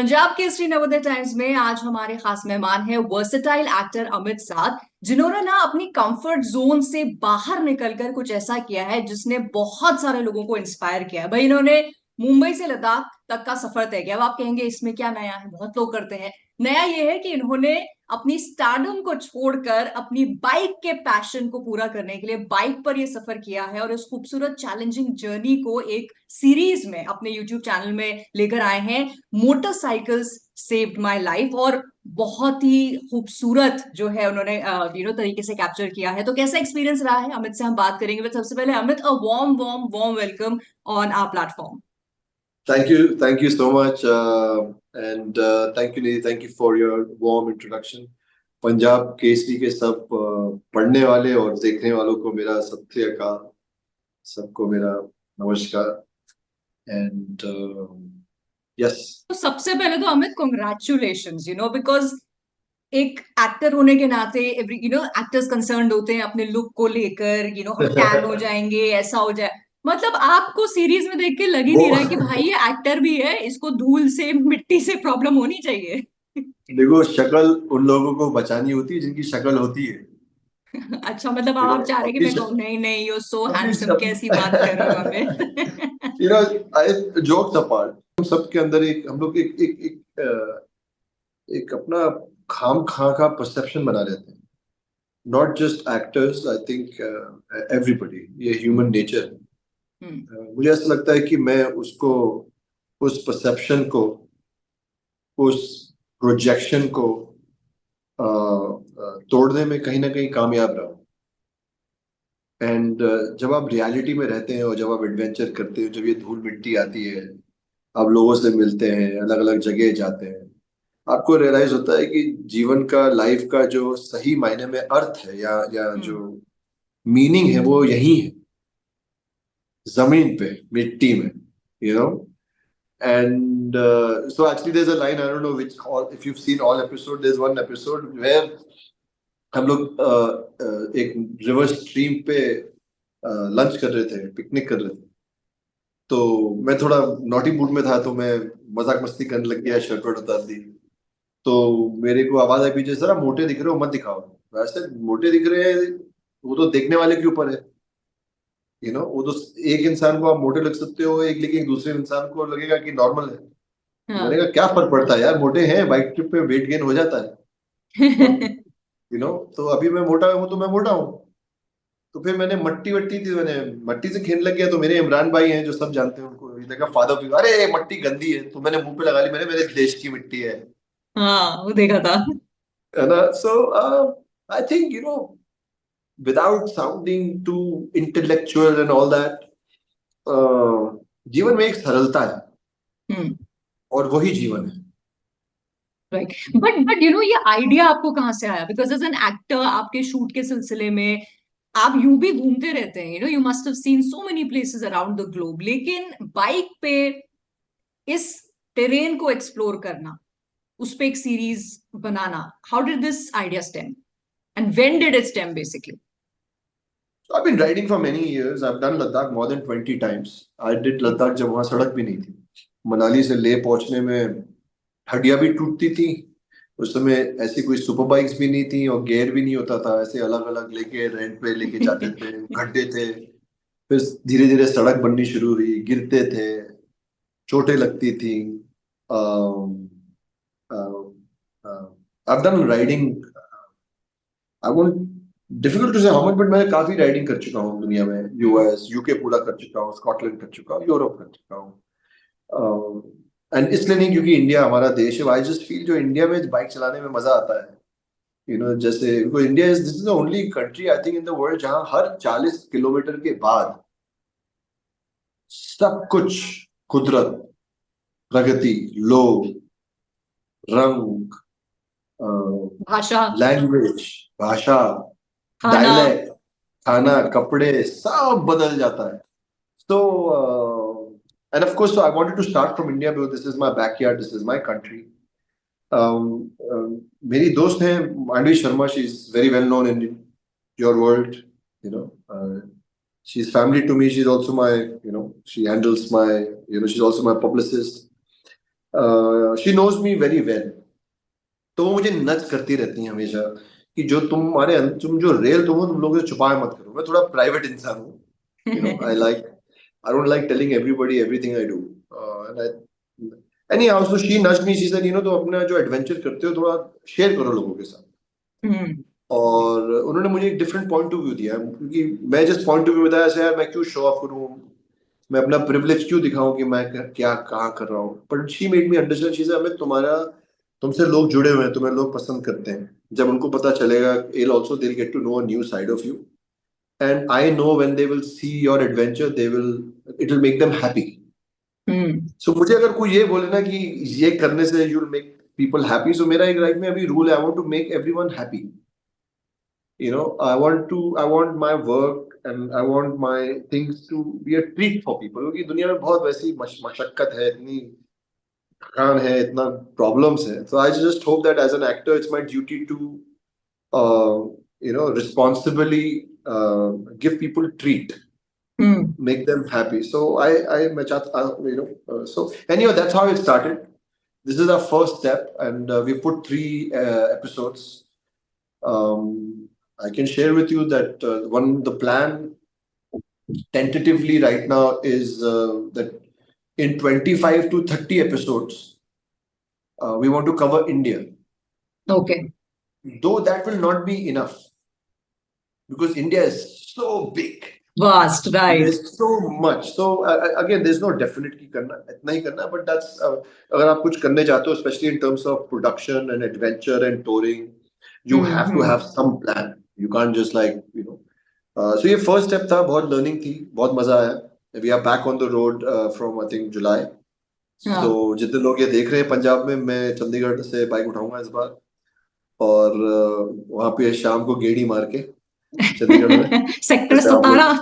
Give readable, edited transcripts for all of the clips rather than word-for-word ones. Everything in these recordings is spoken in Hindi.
पंजाब केसरी नवोदय टाइम्स में आज हमारे खास मेहमान हैं वर्सेटाइल एक्टर अमित साध, जिन्होंने ना अपनी कंफर्ट जोन से बाहर निकलकर कुछ ऐसा किया है जिसने बहुत सारे लोगों को इंस्पायर किया है। भाई, इन्होंने मुंबई से लद्दाख तक का सफर तय किया। अब आप कहेंगे इसमें क्या नया है, बहुत लोग करते हैं। नया ये है कि इन्होंने अपनी स्टारडम को छोड़कर अपनी बाइक के पैशन को पूरा करने के लिए बाइक पर ये सफर किया है और इस खूबसूरत चैलेंजिंग जर्नी को एक सीरीज में अपने यूट्यूब चैनल में लेकर आए हैं। मोटरसाइकिल्स सेव्ड माय लाइफ, और बहुत ही खूबसूरत जो है उन्होंने तरीके से कैप्चर किया है। तो कैसा एक्सपीरियंस रहा है, अमित से हम बात करेंगे। बट सबसे पहले Amit, a warm warm warm welcome on our platform. Thank you so much, and thank you, Nidhi. Thank you for your warm introduction. Punjab Kesari के सब पढ़ने वाले और देखने वालों को मेरा सत श्री अकाल, सबको मेरा नमस्कार। एंड यस, तो सबसे पहले तो अमित, कॉन्ग्रेचुलेशंस, बिकॉज एक एक्टर होने के नाते एवरी एक्टर्स कंसर्न्ड होते हैं अपने लुक को लेकर। हम टैन हो जाएंगे, ऐसा हो जाए। मतलब आपको सीरीज में देख के लग ही वो नहीं रहा है कि भाई ये एक्टर भी है, इसको धूल से मिट्टी से प्रॉब्लम होनी चाहिए। देखो, शक्ल उन लोगों को बचानी होती है जिनकी शक्ल होती है। अच्छा, मतलब यू नो आप चाह रहे हैं कि अपनी मैं कहूँ नहीं नहीं, यू सो अपनी हैंडसम, कैसी बात कर रहे हो Amit. You know I jokes apart, हम सबके अंदर एक हम लोग एक अपना खाम खा का परसेप्शन बना लेते हैं। Not just actors, I think everybody, ये ह्यूमन नेचर है। हम्म। मुझे ऐसा लगता है कि मैं उसको, उस परसेप्शन को, उस प्रोजेक्शन को तोड़ने में कहीं ना कहीं कामयाब रहा। एंड जब आप रियलिटी में रहते हैं और जब आप एडवेंचर करते हैं, जब ये धूल मिट्टी आती है, आप लोगों से मिलते हैं, अलग अलग जगह जाते हैं, आपको रियलाइज होता है कि जीवन का, लाइफ का जो सही मायने में अर्थ है या जो हम्म। मीनिंग है वो यही है, जमीन पे, मिट्टी में, you know. And so actually there's a line, I don't know which, all if you've seen all episode, there's one episode where हम लोग एक रिवर स्ट्रीम पे लंच कर रहे थे, पिकनिक कर रहे थे। तो मैं थोड़ा नॉटी मूड में था, तो मैं मजाक मस्ती करने लग गया, शर्ट वर्ट उतार दी। तो मेरे को आवाज आई पीछे, जरा मोटे दिख रहे हो, मत दिखाओ। वैसे मोटे दिख रहे हैं, वो तो देखने वाले के ऊपर है। वो तो एक इंसान को आप मोटे लग सकते हो, एक लेकिन दूसरे इंसान को लगेगा कि नॉर्मल है। मैंने हाँ। कहा क्या फर्क पड़ता है यार, मोटे हैं, बाइक ट्रिप पे वेट गेन हो जाता है। और तो अभी मैं मोटा हूँ तो मैं मोटा हूँ। तो फिर मैंने मट्टी वट्टी थी, मैंने मट्टी से खेलने लग गया। तो मेरे इमरान भाई हैं जो सब जानते हैं उनको, देखा फादर फिगर, अरे मट्टी गंदी है, तो मैंने मुंह पे लगा ली, मैंने, मेरे देश की मिट्टी हाँ, वो देखा था। है ना। So I think without sounding too intellectual and all that, जीवन में एक सरलता है, हम्म। और वही जीवन है। राइट। बट ये आइडिया आपको कहाँ से आया? बिकॉज एज एन एक्टर, आपके शूट के सिलसिले में आप यूं भी घूमते रहते हैं। You must have seen so many places around the globe, लेकिन बाइक पे इस टेरेन को एक्सप्लोर करना, उस पे एक series banana, how did this idea stem and when did it stem basically? So I've been riding for many years. I've done Ladakh more than 20 times. I did Ladakh जब वहाँ सड़क भी नहीं थी। मनाली से ले पहुंचने में हड्डियां भी टूटती थी। उस समय ऐसी कोई सुपर बाइक्स भी नहीं थी और गियर भी नहीं होता था। ऐसे अलग अलग लेके रेंट पे लेके जाते थे, गड्ढे थे। फिर धीरे धीरे सड़क बननी शुरू हुई, गिरते थे, चोटें लगती थी। um, uh, uh, I've done riding. I won't, difficult to say how much, but मैं काफी राइडिंग कर चुका हूँ दुनिया में। यूएस, यूके पूरा कर चुका हूँ, स्कॉटलैंड कर चुका हूँ, यूरोप कर चुका हूँ। एंड इसलिए नहीं क्योंकि इंडिया हमारा देश है, आई जस्ट फील जो इंडिया में बाइक चलाने में मजा आता है। जैसे India is, this is the only country I think in the world जहां हर 40 किलोमीटर के बाद सब कुछ, कुदरत, प्रगति, लोग, रंग, भाषा, लैंग्वेज, भाषा, खाना। डायलेक्ट, खाना, कपड़े, सब बदल जाता है। So, and of course, so I wanted to start from India because this is my backyard, this is my country. मेरी दोस्त हैं Mandavi Sharma, she is very well known in your world, you know. She's family to me. She's also my, she handles my, she's also my publicist. She knows me very well, तो वो मुझे नच करती रहती हैं हमेशा कि जो तुम जो रियल तुम हो, तुम लोगों से छुपाए मत करो। मैं थोड़ा प्राइवेट इंसान हूँ, you know, I don't like telling everybody everything I do. And I any how, so she Nach me, she said, तो अपना जो एडवेंचर करते हो थोड़ा शेयर करो लोगों के साथ। हम्म। और उन्होंने मुझे एक डिफरेंट पॉइंट ऑफ व्यू दिया, क्योंकि मैं जिस पॉइंट ऑफ व्यू बताया ऐसे, यार मैं क्यों शो ऑफ करूं, मैं अपना प्रिविलेज क्यों दिखाऊं कि मैं क्या कहाँ कर रहा हूँ। But she made me understand, she said, हमें तुमसे लोग जुड़े हुए हैं, तुम्हें लोग पसंद करते हैं, जब उनको पता चलेगा, I'll also they get to know a new side of you, and I know when they will see your adventure, they will, it will make them happy. Hmm. So मुझे अगर कोई ये बोले ना कि ये करने से you will make people happy, so मेरा एक लाइफ में अभी रूल है, I want to make everyone happy. I want my work and I want my things to be a treat for people, क्योंकि दुनिया में बहुत वैसी मशक्कत है, इतनी थकान है, इतना प्रॉब्लम्स है। So I just hope that as an actor it's my duty to uh, responsibly give people treat, hmm. make them happy. So मैं चाहता, so anyway, that's how it started. This is our first step, and we put 3 episodes. I can share with you that the plan tentatively right now is that in 25 to 30 episodes, we want to cover India. Okay. Though that will not be enough, because India is so big. Vast, right. There's so much. So again, there's no definite ki karna, itna hi karna, but that's agar aap kuch karne chahte ho, especially in terms of production and adventure and touring, you have to have some plan. You can't just so ये first step था, बहुत learning थी, बहुत मजा आया. We are back on the road from I think July. हाँ। So जितने लोग ये देख रहे हैं पंजाब में, मैं चंडीगढ़ से बाइक उठाऊंगा इस बार, और वहां पे शाम को गेड़ी मार के चंडीगढ़ में, सेक्टर जैसे आप 17।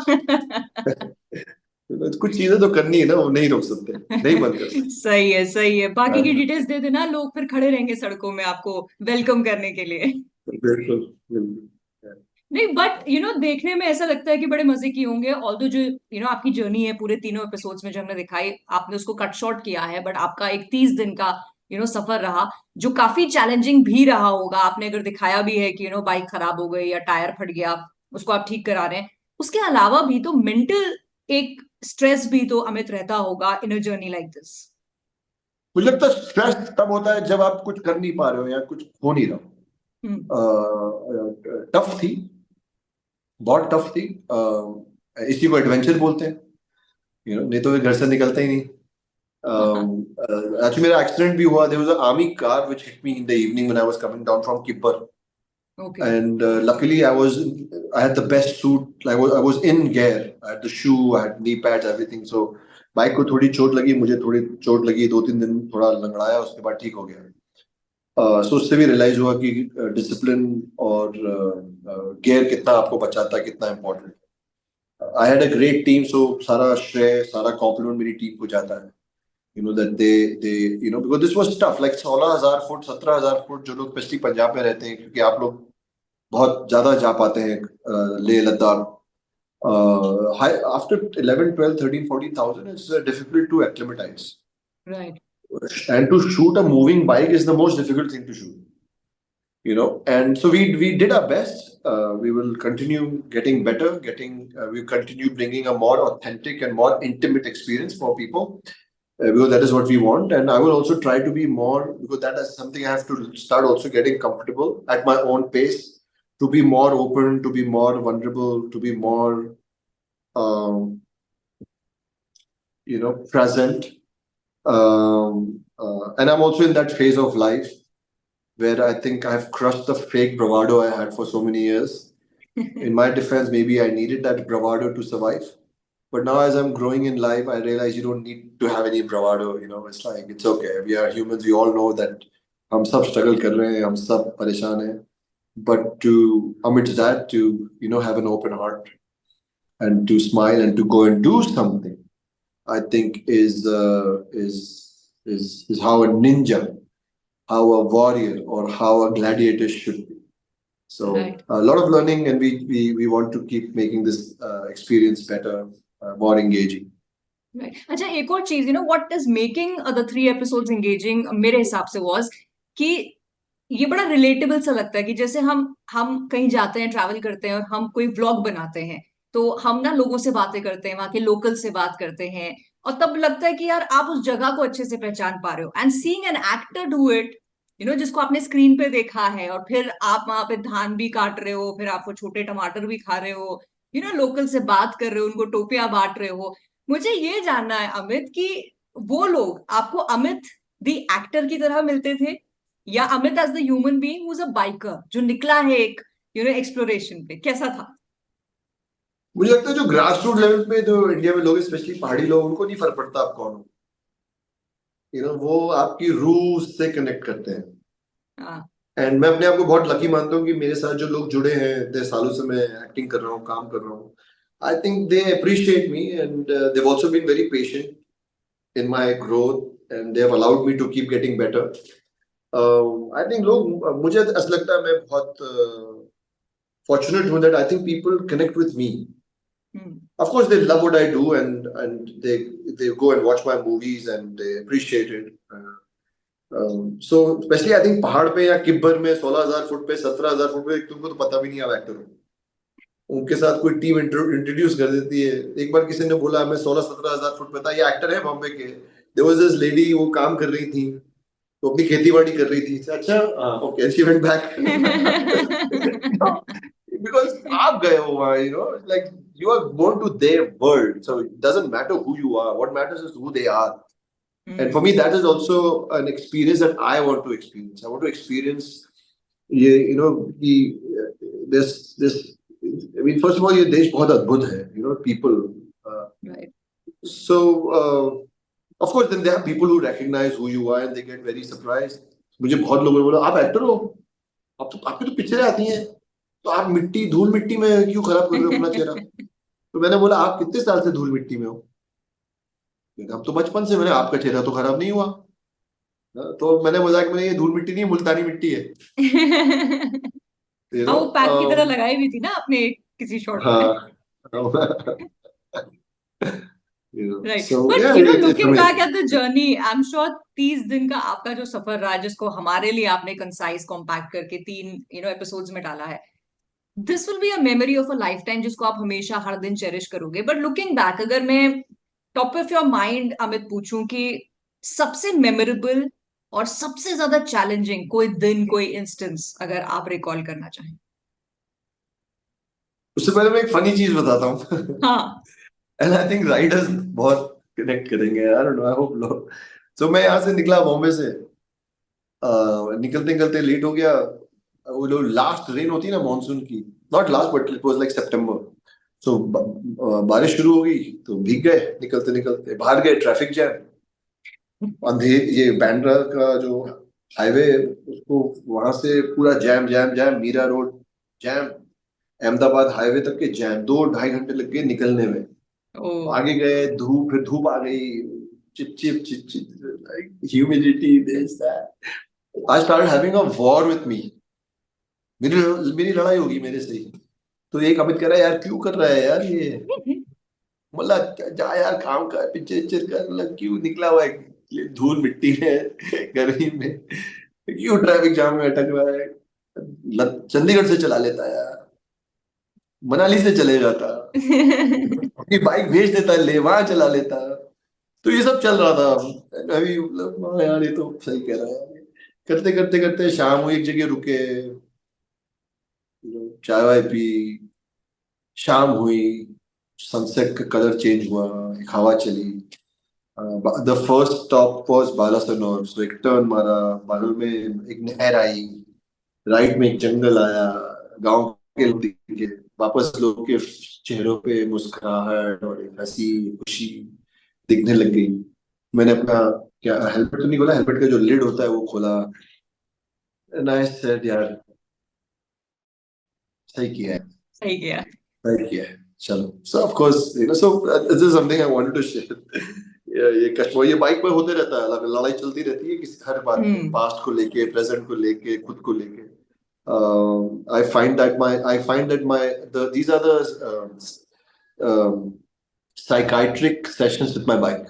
लोग कुछ चीजें तो करनी है ना, वो नहीं रोक सकते, नहीं बंद कर सकते। सही है, सही है। बाकी की हाँ, डिटेल्स दे देना, लोग फिर खड़े रहेंगे सड़कों में आपको वेलकम करने के लिए। बिल्कुल बिल्कुल। नहीं, बट देखने में ऐसा लगता है कि बड़े मजे की होंगे। ऑल्दो जो आपकी जर्नी है पूरे तीनों एपिसोड्स में जो हमने दिखाई, आपने उसको कट शॉर्ट किया है, बट आपका एक 30 दिन का सफर रहा, जो काफी चैलेंजिंग भी रहा होगा। आपने अगर दिखाया भी है कि बाइक खराब हो गई या टायर फट गया, उसको आप ठीक करा रहे हैं, उसके अलावा भी तो मेंटल एक स्ट्रेस भी तो अमित रहता होगा इन अ जर्नी लाइक दिस। मुझे लगता है स्ट्रेस तब होता है जब आप कुछ कर नहीं पा रहे हो या कुछ हो नहीं हम्म। रहा। टफ थी, बहुत टफ थी। इसी को एडवेंचर बोलते हैं, नहीं तो वे घर से निकलते ही नहीं। Actually मेरा एक्सीडेंट भी हुआ, there was an army car which hit me in the evening when I was coming down from Kipper. Okay. And luckily I had the best suit, I was in gear, I had the shoe, I had knee pads, everything. So bike को थोड़ी चोट लगी, मुझे थोड़ी चोट लगी, 2-3 दिन थोड़ा लंगड़ाया, उसके बाद ठीक हो गया। सो उससे भी रियलाइज हुआ कि डिसिप्लिन और गियर कितना आपको बचाता है, कितना important. I had a great team, so सारा श्रेय, सारा कॉम्प्लीमेंट मेरी टीम को जाता है। That they because this was tough, like 16,000 foot, 17,000 foot, जो लोग स्पेशली पंजाब में रहते हैं, क्योंकि आप लोग बहुत ज्यादा जा पाते हैं Leh Ladakh. After 11, 12, 13, 14,000, it's difficult to acclimatize. Right. And to shoot a moving bike is the most difficult thing to shoot. And so we did our best. We will continue getting better, we continue bringing a more authentic and more intimate experience for people, because that is what we want. And I will also try to be more, because that is something I have to start also getting comfortable at my own pace, to be more open, to be more vulnerable, to be more present. And I'm also in that phase of life where I think I've crushed the fake bravado I had for so many years. In my defense, maybe I needed that bravado to survive. But now, as I'm growing in life, I realize you don't need to have any bravado. It's like, it's okay. We are humans. We all know that हम सब struggle कर रहे हैं, हम सब परेशान हैं. But to amidst that, to have an open heart and to smile and to go and do something, I think is how a ninja, how a warrior, or how a gladiator should be. So Right. a lot of learning, and we want to keep making this experience better, more engaging. Right. अच्छा, एक और चीज, what is making the 3 episodes engaging मेरे हिसाब से वाज कि ये बड़ा रिलेटेबल सा लगता है कि जैसे हम कहीं जाते हैं, ट्रैवल करते हैं और हम कोई व्लॉग बनाते हैं, तो हम ना लोगों से बातें करते हैं, वहां के लोकल से बात करते हैं, और तब लगता है कि यार आप उस जगह को अच्छे से पहचान पा रहे हो, and seeing an actor do it, जिसको आपने स्क्रीन पे देखा है, और फिर आप वहां पे धान भी काट रहे हो, फिर आप वो छोटे टमाटर भी खा रहे हो, लोकल से बात कर रहे हो, उनको टोपियां बांट रहे हो। मुझे ये जानना है अमित कि वो लोग आपको अमित द एक्टर की तरह मिलते थे, या Amit as the human being who is a biker जो निकला है एक एक्सप्लोरेशन पे, कैसा था? मुझे लगता है जो ग्रास रूट लेवल पे जो इंडिया में लोग, स्पेशली पहाड़ी लोग, उनको नहीं फर्क पड़ता आप कौन हो। वो आपकी रूह से कनेक्ट करते हैं। हाँ। एंड मैं अपने आप को बहुत लकी मानता हूँ कि मेरे साथ जो लोग जुड़े हैं, इतने सालों से मैं एक्टिंग कर रहा हूँ, काम कर रहा हूँ। I think they appreciate me and they've also been very patient in my growth and they have allowed me to keep getting better. I think लोग, मुझे ऐसा लगता है मैं बहुत fortunate हूँ that I think people connect with me. Hmm. Of course, they love what I do, and they go and watch my movies and they appreciate it. So especially I think पहाड़ पे या किब्बर में 16,000 फुट पे, 17,000 फुट पे तुमको तो पता भी नहीं आप एक्टर हो, उनके साथ कोई टीम इंट्रोड्यूस कर देती है। एक बार किसी ने बोला मैं 16-17,000 फुट पे था, ये एक्टर है बॉम्बे के। देयर वाज दिस लेडी, वो काम कर रही थी, तो अपनी खेती बाड़ी कर रही थी। अच्छा, okay, she went back. Because आप गए हो वहाँ, like you are born to their world, so it doesn't matter who you are. What matters is who they are. And for me, that is also an experience that I want to experience. I want to experience, कि this. I mean, first of all, ये देश बहुत अद्भुत है. People. Uh, Right. so, of course, then there are people who recognize who you are and they get very surprised. मुझे बहुत लोगों ने बोला आप एक्टर हो, आप तो आपकी तो पिक्चरें आती हैं, तो आप धूल मिट्टी में क्यों खराब कर रहे हो अपना चेहरा। तो मैंने बोला आप कितने साल से धूल मिट्टी में हो। हम तो बचपन से। मैंने आपका चेहरा तो खराब नहीं हुआ। तो मैंने मजाक में, ये धूल मिट्टी नहीं, मुल्तानी मिट्टी है। यू हाँ, नो वो पैक की तरह लगाई भी थी ना आपने किसी शॉट में। हाँ। Right, So but yeah, it's looking back amazing. At the journey, I am sure 30 दिन का आपका जो सफर रहा, जिसको हमारे लिए आपने कंसाइज कॉम्पैक्ट करके 3 एपिसोड्स में डाला है, this will be a memory of a life time, जिसको आप हमेशा हर दिन चेरिश करोगे। बट लुकिंग बैक, अगर मैं top of your mind Amit पूछूं कि सबसे मेमोरेबल और सबसे ज्यादा चैलेंजिंग कोई दिन, कोई इंस्टेंस अगर आप रिकॉल करना चाहें। उससे पहले मैं एक फनी चीज बताता हूँ। हाँ। एंड आई थिंक राइडर्स बहुत कनेक्ट करेंगे, I don't know, I hope लोग। सो मैं यहाँ से निकला बॉम्बे से, निकलते निकलते लेट हो गया। वो जो लास्ट रेन होती है ना मॉनसून की, not last but it was like September. So बारिश शुरू हो गई, तो भीग गए निकलते निकलते, बाहर गए, ट्रैफिक जैम। अंधेर, ये बैंड्रा का जो हाईवे है, उसको वहां से पूरा jam jam jam, Mira road jam, Ahmedabad highway तक के जैम, 2-2.5 घंटे लग गए निकलने में। ओ। आगे गए, धूप, फिर धूप आ गई, chip chip chip chip, humidity, this that. I started having a war with me. मेरी मेरी लड़ाई होगी मेरे से ही। तो एक अमित कह रहा है यार क्यों कर रहा है यार ये। बोला जा यार, काम कर, पिक्चर पिक्चर कर, मतलब क्यों निकला हुआ है धूल मिट्टी में, गर्मी में, क्यों ट्रैफिक जाम में अटक रहा है। चंडीगढ़ से चला लेता यार, मनाली से चले जाता, अपनी बाइक भेज देता, ले वहां चला लेता। तो ये सब चल रहा था अभी, मतलब हाँ यार ये तो सही कह रहा है। करते करते करते शाम हुई, एक जगह रुके, चाय वाय पी, शाम हुई, सनसेट का कलर चेंज हुआ, एक हवा चली। द फर्स्ट स्टॉप वाज बालासनोर, सो एक टर्न मारा, बगल में एक नहर आई, राइट में एक जंगल आया, गांव के लोग दिखे, वापस लोगों के चेहरों पे मुस्कुराहट और एक हंसी खुशी दिखने लग गई। मैंने अपना, क्या हेलमेट तो नहीं खोला, हेलमेट का जो लिड होता है वो खोला। नाइस सेड यार, सही किया है, सही किया। सही किया है, चलो। So of course so this is something I wanted to share. ये कश्मीर, ये बाइक पे होते रहता है, लड़ाई चलती रहती है किसी हर बात में, हम्म। पास्ट को लेके, प्रेजेंट को लेके, खुद को लेके। I find that my these are the um, psychiatric sessions with my bike,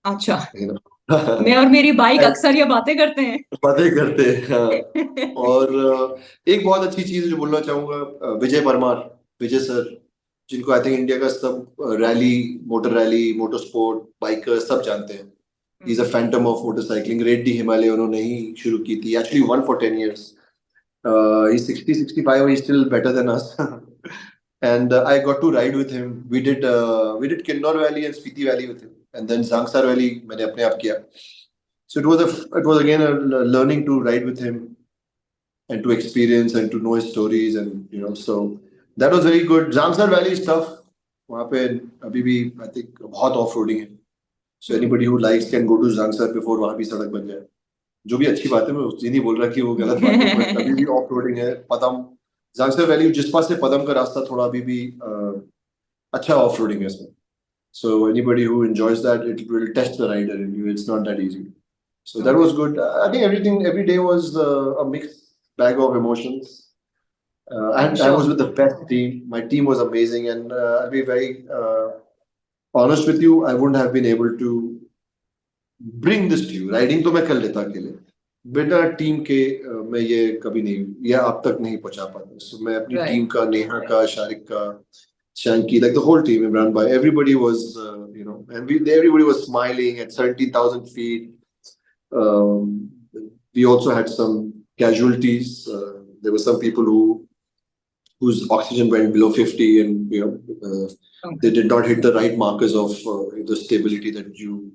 अच्छा, you know. मैं और मेरी बाइक And अक्सर ये बातें करते हैं। बातें करते हैं, हाँ। और एक बहुत अच्छी चीज जो बोलना चाहूंगा, विजय परमार, विजय सर, जिनको आई थिंक इंडिया का सब रैली, मोटर स्पोर्ट, बाइकर सब जानते हैं। He is a Phantom of motorcycling. Reddy Himalaya उन्होंने ही शुरू की थी, actually one for 10 years. He's 60, 65, he's still better than us. And I got to ride with him. We did Kinnaur Valley and Spiti Valley with him, and then Zangsar Valley मैंने अपने आप किया. So it was again a learning to ride with him and to experience and to know his stories, and so that was very good. Zangsar Valley is tough. वहाँ पे अभी भी I think बहुत off roading है. So anybody who likes can go to Zangsar before वहाँ भी सड़क बन जाए. जो भी अच्छी बात है, मैं ये नहीं बोल रहा कि वो गलत बात है, बट अभी भी ऑफ रोडिंग है. पदम, जांगसर वैली जिस पास से पदम का रास्ता थोड़ा अभी भी अच्छा ऑफ रोडिंग है इसमें. So anybody who enjoys that, it will test the rider in you. It's not that easy. So that was good. I think every day was a mixed bag of emotions. And I was with the best team. My team was amazing, and I'll be very honest with you. I wouldn't have been able to bring this to you. Riding तो मैं कर लेता अकेले, बिना टीम के मैं ये कभी नहीं, या अब तक नहीं पहुंचा पाता. So मैं अपनी टीम का, नेहा का, शारिक का, Shanky, like the whole team, Imran Bhai, everybody was, and everybody was smiling at 17,000 feet. We also had some casualties. There were some people whose oxygen went below 50, and they did not hit the right markers of the stability that you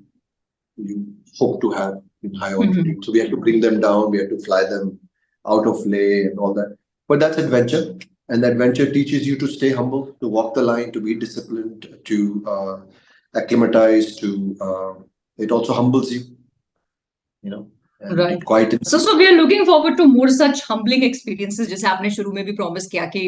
hope to have in high altitude. So we had to bring them down, we had to fly them out of Leh and all that. But that's adventure. And adventure teaches you to stay humble, to walk the line, to be disciplined, to acclimatize, it also humbles you, and Right. quite. So we are looking forward to more such humbling experiences, जैसे आपने शुरू में भी प्रॉमिस किया कि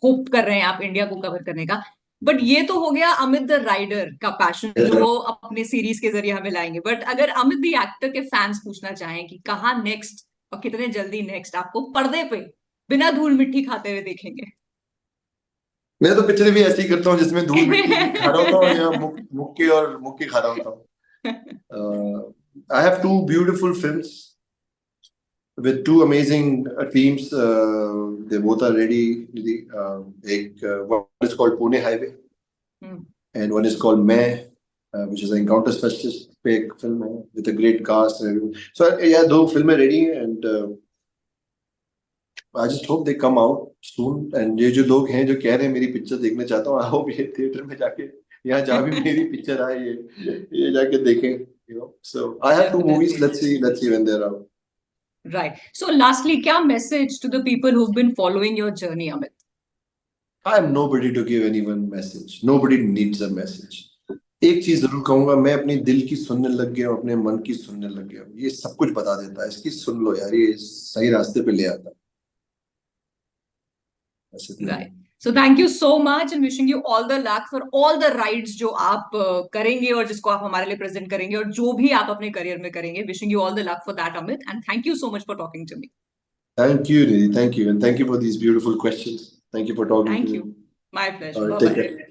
होप कर रहे हैं आप इंडिया को कवर करने का. बट ये तो हो गया अमित द राइडर का पैशन जो वो अपने सीरीज के जरिए हमें लाएंगे. बट अगर अमित द एक्टर के फैंस पूछना चाहें कि कहाँ नेक्स्ट और कितने जल्दी नेक्स्ट आपको पर्दे पे बिना धूल मिट्टी खाते हुए देखेंगे. मैं तो पिक्चर भी ऐसे ही करता हूँ जिसमें धूल मिट्टी खा रहा होता हूँ या मुक्के खा रहा होता हूँ. I have two beautiful films with two amazing teams. They both are ready. One is called Pune Highway, and one is called Main, which is an encounter specialist film with a great cast and everything. So yeah, दो फिल्में ready हैं, and I just hope they come out soon. And ये जो लोग हैं जो कह रहे हैं मेरी पिक्चर देखना चाहता हूँ, I hope ये थिएटर में जाके, यहाँ जहाँ भी मेरी पिक्चर आए ये जाके देखें. So I have two movies. Let's see when they're out. Right. So lastly, क्या message to the people who've been following your journey, Amit? I am nobody to give anyone message. Nobody needs a message. एक चीज जरूर कहूंगा, मैं अपनी दिल की सुनने लग गया हूँ, अपने मन की सुनने लग गया हूँ. ये सब कुछ बता देता है, इसकी सुन लो यार, ये सही रास्ते पे ले आता है. Right. So thank you so much and wishing you all the luck for all the rides जो आप करेंगे और जिसको आप हमारे लिए प्रेजेंट करेंगे और जो भी आप अपने करियर में करेंगे. Wishing you all the luck for that, Amit, and thank you so much for talking to me. Thank you, Nidhi. Thank you, and thank you for these beautiful questions. Thank you for talking to me. Thank you. My pleasure. Take Bye-bye. care.